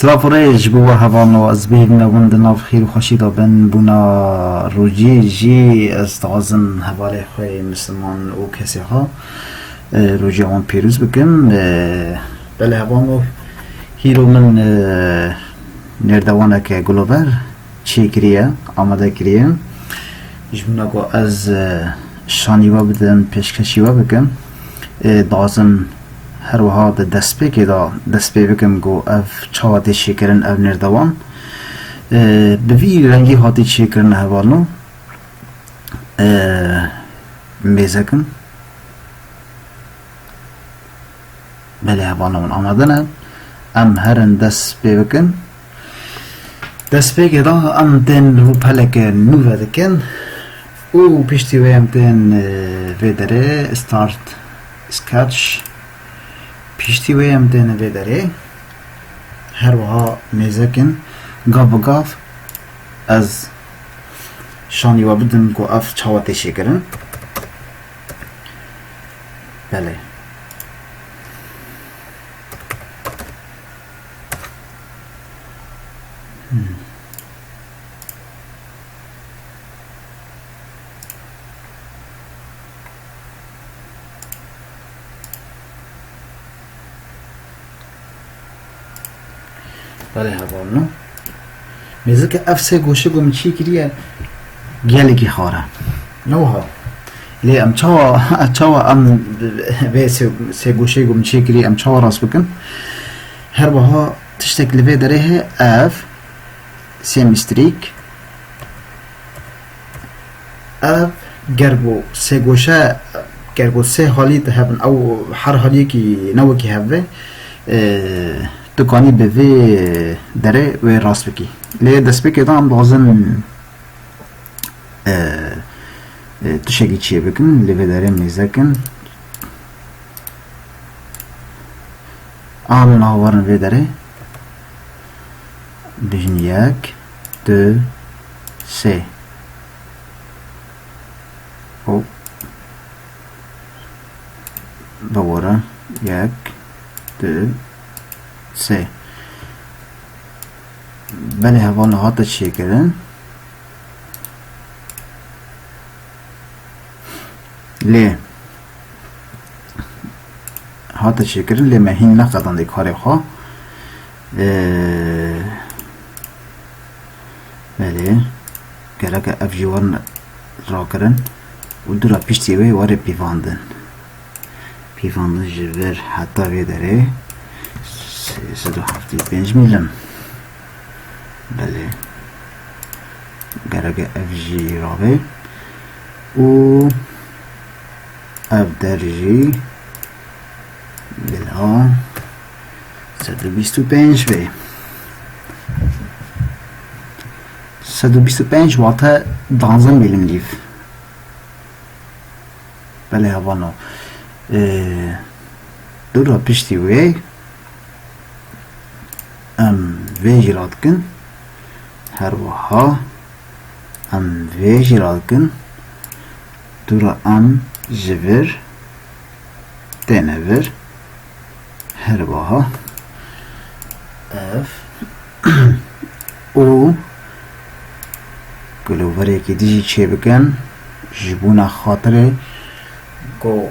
سلافوريج بوا هوانو از بهم نبوند ناف خیر و خوشی دابن بونا روجی جی استعازم حواله خوی مسلمان و کسی ها روجی آن پیروز بکم بله هوانو هیرو من نردوانه که گلوبر چی کریه آماده کریه جمعنا گو از شانیوا بدن پیشکشیوا بکم دازم هر وها دست پی که دست پی بکم گو اف چاواتی چی کرن اف نردوان بوی رنگی هاتی چی کرن هوانو میزکم بله هوانو من آماده نه ام هرن دست پی بکن دست پی که دا ام دن رو پلک نو دکن او پیشتی ویم دن ویدره استارت سکچ پیشتی ویم دن ویدره هر وها میزکن گاف و گاف از شانی و بدن گو اف چاواتی شکرن بله بله هوانو میزه که اف سه گوشه گم چی کریه گلی کی خاره نوها لی ام چاوا ام به سه گوشه گم چی کری ام چاوا راست بکن هر بها تشتک لوی داره اف سه مستریک اف گرگو سه گوشه گرگو سه حالی تهبن او هر حالی کی نو کی هبه دکانی به وی داره و راست بکی لی دست بکی دام بازن تشکی چیه بکن لی وی داره میزکن آن ناورن وی داره بجن یک دو سه او دوره یک دو سه بله هوانو هاتا چیه کرن لی هاتا چیه کرن لی مهین نقدان دی کاری خواه بله گرک اف جوان را کرن و دورا پیشتی وی واره پیواندن جور حتی وی داره 375 میلم بله گرگ اف جی راوه و اف درجی بلا 125 بی 125 واته 12 میلم لیف بله هوانو دو را پشتی وی ام ویجرات کن هر وها ام ویجرات کن دورا ام جور دنور هر وها اف او گلووره که دیجی چه بکن جبونا خاطره گو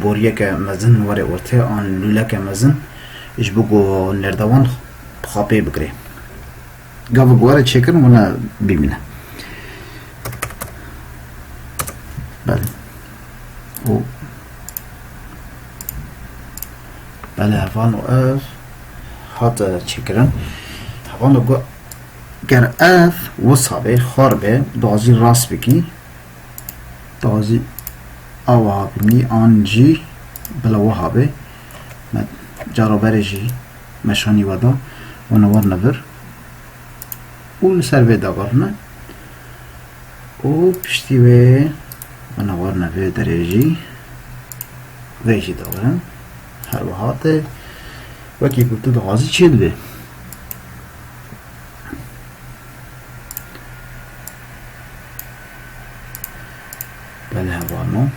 بوریه که مزن وره ورته آن لوله که مزن اش بگو نردوان خاپه بگره گاو گواره چکر مونه ببینه بله او بله هفانو اف هات چکرن هفانو گو گر اف وصابه خاربه دازی راست بکی دازی آوها بینی آن جی بلا وحابه جارو برجی مشانی ودا و نور نور و سر وی داغرنه و پشتی وی و نور نور درجی ویجی داغرن هر وحاته وکی گوتو دغازی چید بی بله هوانو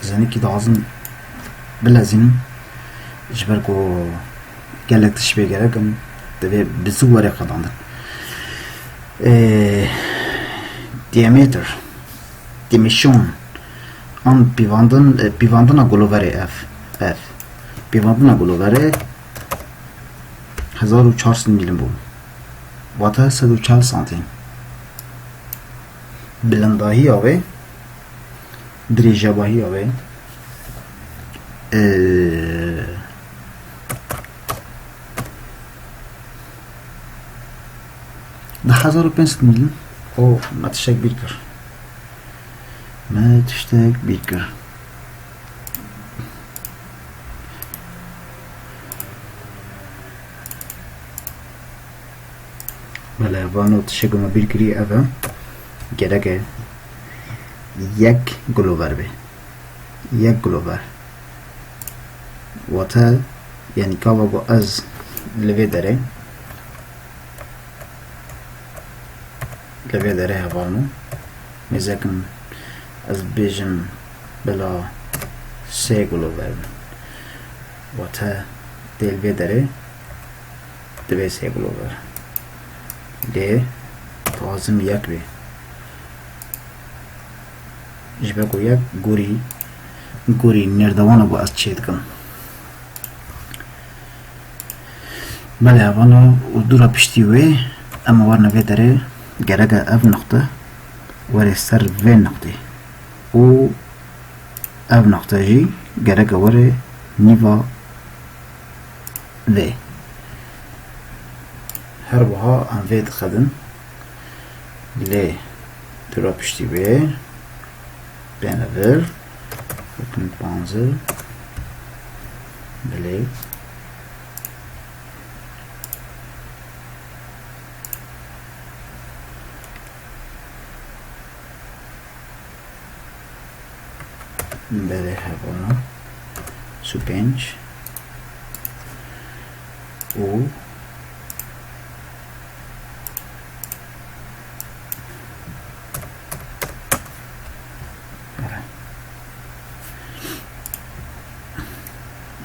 زنی که دغازن بلازیم جبركو gelek tişbe gerekim tabi bizi vere kadandı. Diameter dimension an pivandın aguluvere f pivandın aguluvere 1400 milim bu. Vata 140 santim. Bilindahi ave Drijabahi ave ده 1500 milim o matişek bir kır. Matişek bir kır. Bele vano tişekuma bir kiri eve gereke yek glover be. Yek glover. Vata yani kava bu az leve dere havanu mezakim az bejim bela se glover vata delve dere deve se glover de tazim yak be jbe ko yak guri nerdavana bu az çetkan بله اوانو دورا پشتی وی اما ورنه وی داره گرگه اف نقطه وره سر وی نقطه و اف نقطه جی گرگه وره نیوا وی هر بها ام وی دخدن لی دورا پشتی وی بینه ور بکن پانزه بله بله هوانا سوپنج او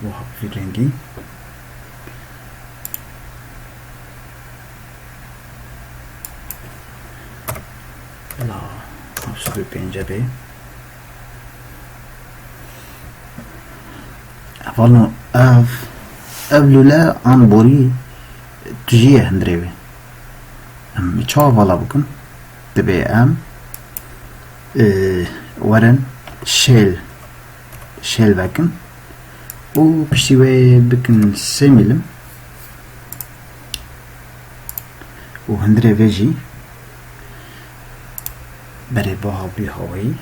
و حفی رنگی لا حفظ پنجه به والله لولا an bori tjiye hendrevi em çava vala bukun dibe em waren şel vekin o pişti ve bikin semilim o hendreveji bere baha bir havayı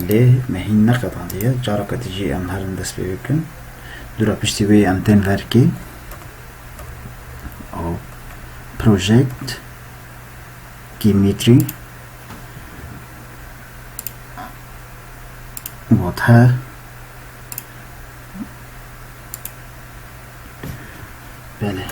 لی مهین نقطان دیه جارا کتیجی ام هرن دست بیکن دورا پشتی وی ام تن ورکی او پروژکت گیمیتری واضحه بله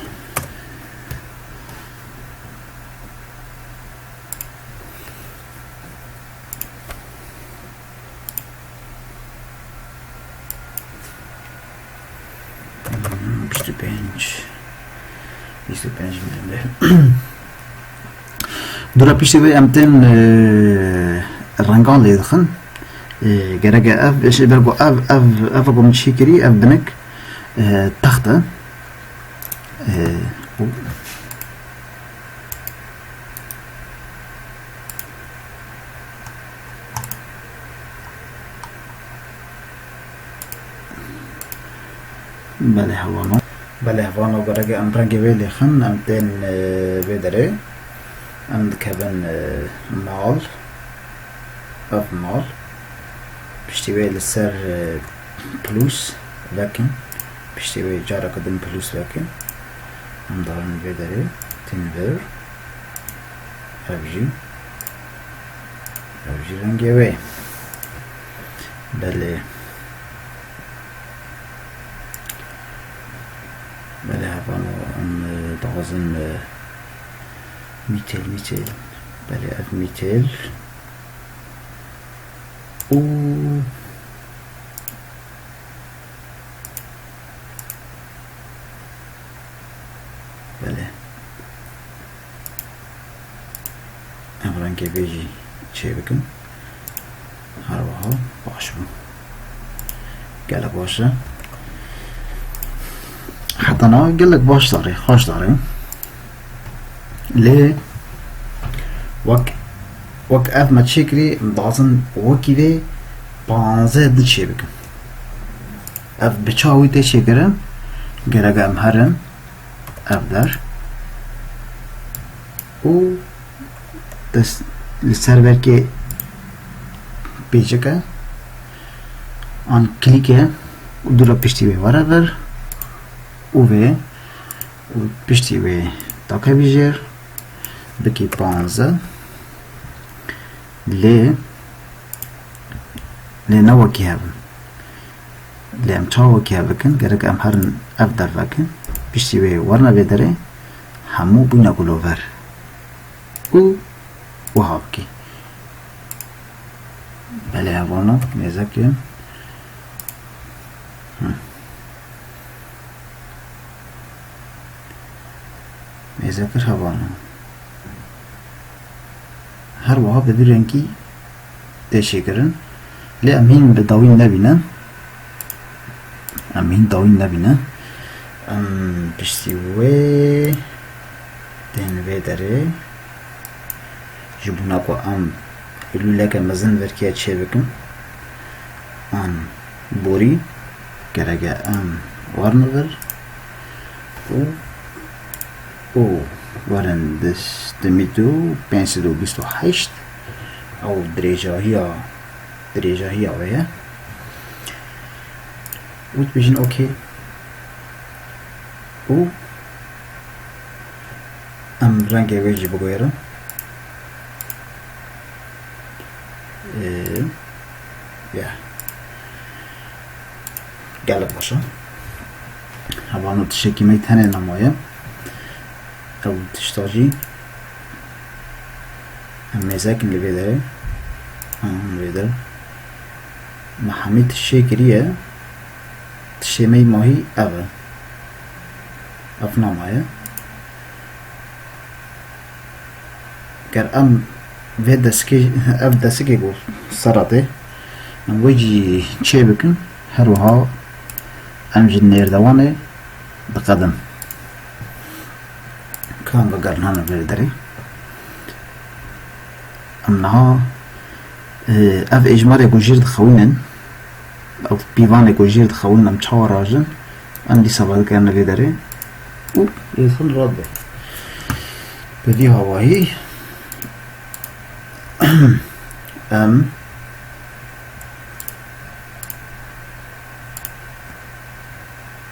milimde dura pişti ve emten rangal yedxin gerek ev eş bergo ev gom şekeri ev binek taxta بله هوانو بله هوانو برای ام رنگی ویلی خن ام تین بدره ام دکبن مال اف مال پشتی ویلی سر پلوس لکن پشتی ویلی جارا کدن پلوس لکن ام دارن بدره تین ver evji rengi وی بله بله هفانو ام دغزن میتل بله اف میتل او بله امران که بیجی چه بکن هر وها باش بون گله باشه حتی نا گلک باش داره خوش داره لی وک اف ما چه کری دازن وکی ده 15 ده چه بکن اف بچاوی ده چه کرم گرگه ام هرم اف در او دست لسر که پیچه که آن کلیکه و دورا پشتی به وره بر و پشتی به تاکه بیجر بکی 15 لی نوکی هبن لی ام چاوکی هبکن گرگ ام هرن اف در وکن پشتی به ورنه بدره همو بوینا گلوور و هاوکی بله هوانا میزکیم میزکر هوانا هر وها به رنگی تشکرن لی امین به داوین نبینن پشتی وی دین وی داره جبونا کو ام لوله که مزن ورکیه چه بکن آن بوری گرگه ام ورنور او ورن دمیتو 528 او درجه هی آوه اوت بیشن اوکی او ام رنگ ویجی بگویرم یا گلب باشه هوانو تشکیمه تنه نمایه او تشتاجی هم میزاکن اللي بيدره بيدره محمي تشكريه تشمي ماهي افنا مايه گر ام ودسكي افدسكي گو سراته وجي چه بكن هروها ام جنير دوانه بقدم كان بقرنها بيدره امنها اف اجمار گوجیر دخوینن او بیوان گوجیر دخوینن چهار راجن ان دی سواد کرنه لیدره او یخل راد به بدی هوایی ام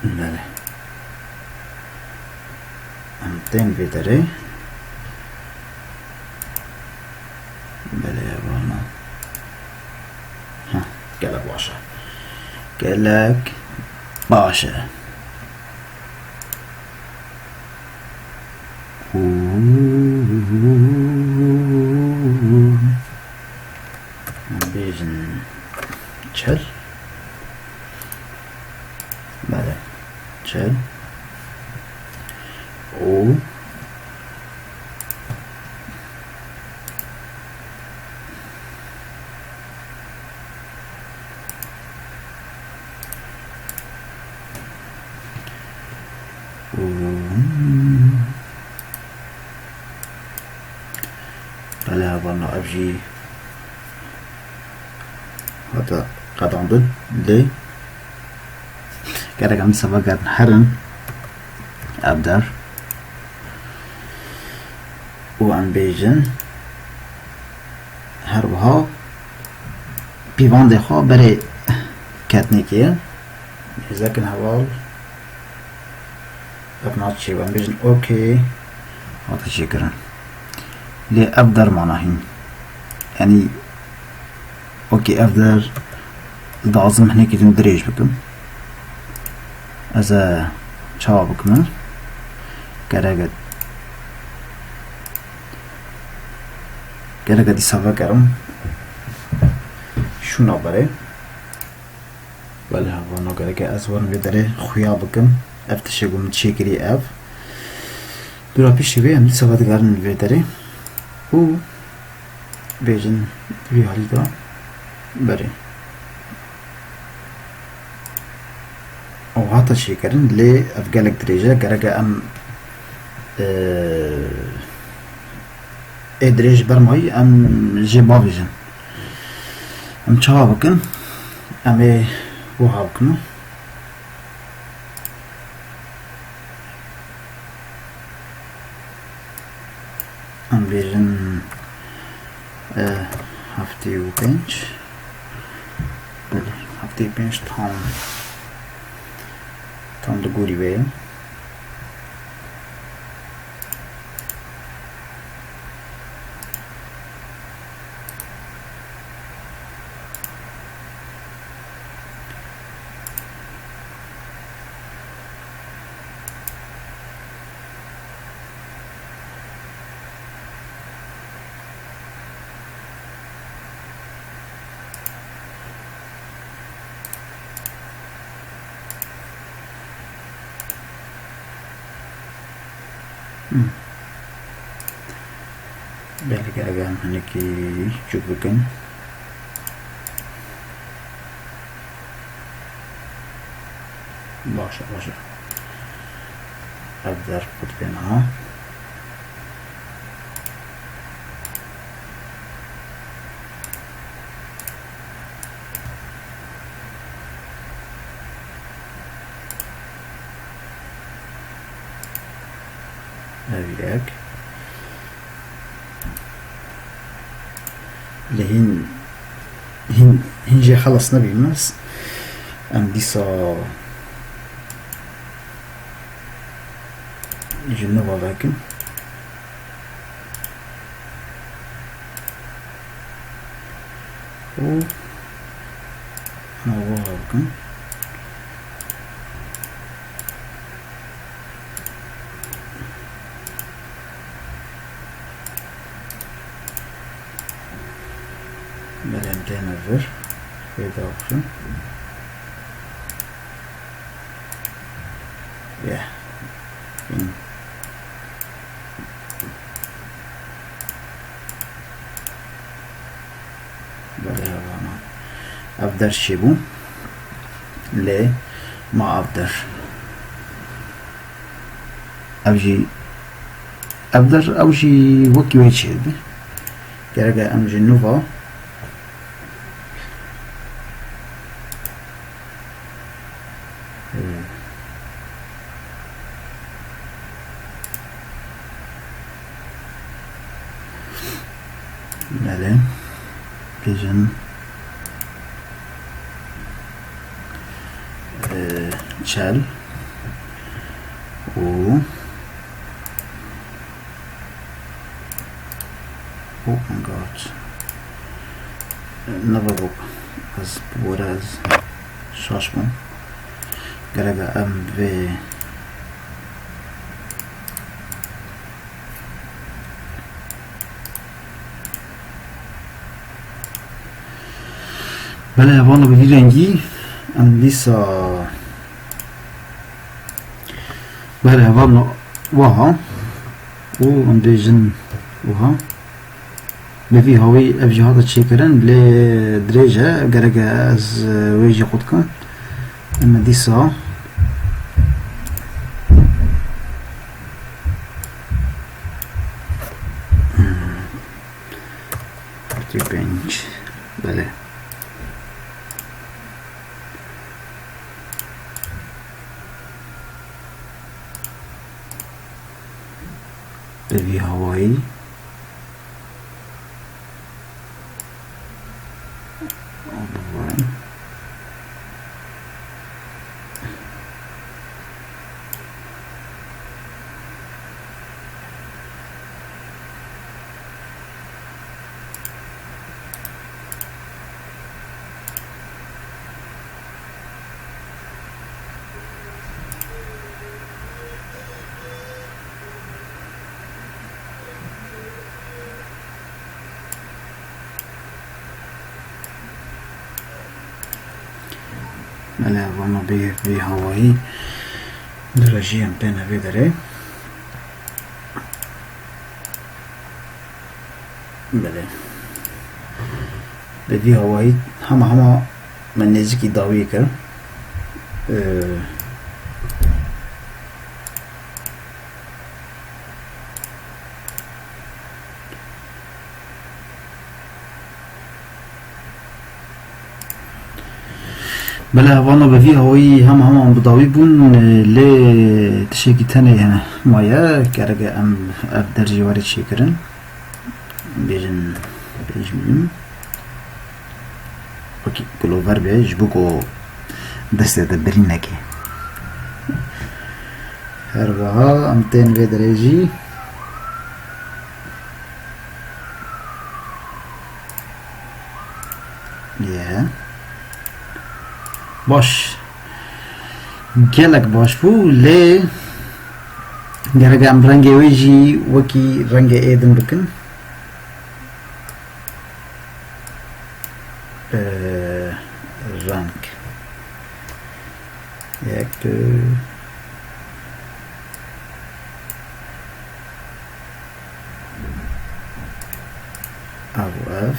بله ام تین بیدره بله وانا ها گلک باشه بیجن چل بله چل او بله هوانا افجی هذا قطعا ضد ليه كده كمان سبقت هرن ابدر وان بيجن هربها بيوان دخوا بري كاتنيكيه يزاكن هوال ابنات شي وان بيجن اوكي هذا شكرا ليه ابدر معناهين يعني اوكي افدر لازم هناك يتم دريج بكم ازا چاوا بكم كراغت دي سوا کرم شو نابره ولی هوا نگره که از ورم بیداره خویا بکم افتشگم چیکری اف Dura pişi ve hem sabah digarın ve dere. Bu bejin bir halde bari. O hatta şey karın le afgalek derece gerek am ادريج برمي ام جيبا بيجن ام çabakın ame bu halkını am bejin haftayı ukenç böyle haftayı penç tam da guri veya belki agak hani ki çubukun başa أقدر قطبينها هذيك لهين هنجي خلصنا بالماس ام ديسا جنوبا لكن و نوابكم بدأنا نفر في داخل أبدر شبو ليه ما أبدر أبدر أوجي وكي ويتشيد كرجع أمجي نوفا بله بيجن چل و oh my god never از بود از شاشمون گرگه ام و بله والا بدی رنگی ام لیسا بله والا وها و ام بیجن وها بفي هوي افجي هذا تشيكرن لدرجة قرقة از ويجي قدكا اما ديسا بنش بله بفي هواي بله وانا بی هوایی درجه هم پینه بیداره بله به وی هوایی همه من نزدیکی داوی کرد بله وانا به وی هوایی همه بداوی بون لی تشکی تنه هنه مایه کرگه ام اف درجه وارد چی کرن بیجم اوکی گلوور بیج بگو دسته ده برین نکی هر وها ام تین وی درجی باش gelek baş bû lê gerek em rengê wê jî wekî rengê êdin bikin reng yek ev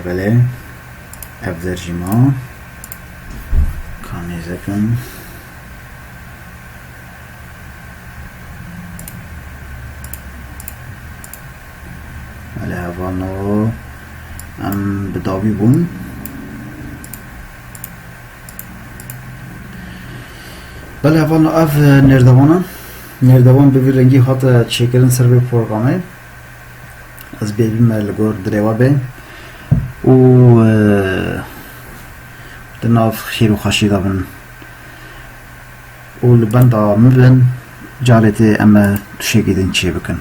بله ev dercîma kanêzekin bale hevano em bi dawî bûn bale hevano ev nêrdevanan bi vî rengî hate çêkirin ser vê programê ez bêbî me li gor dirêwa bê û di nav xîr û xweşî de bin û li benda min bin carê tê em ê tişekî din çê bikin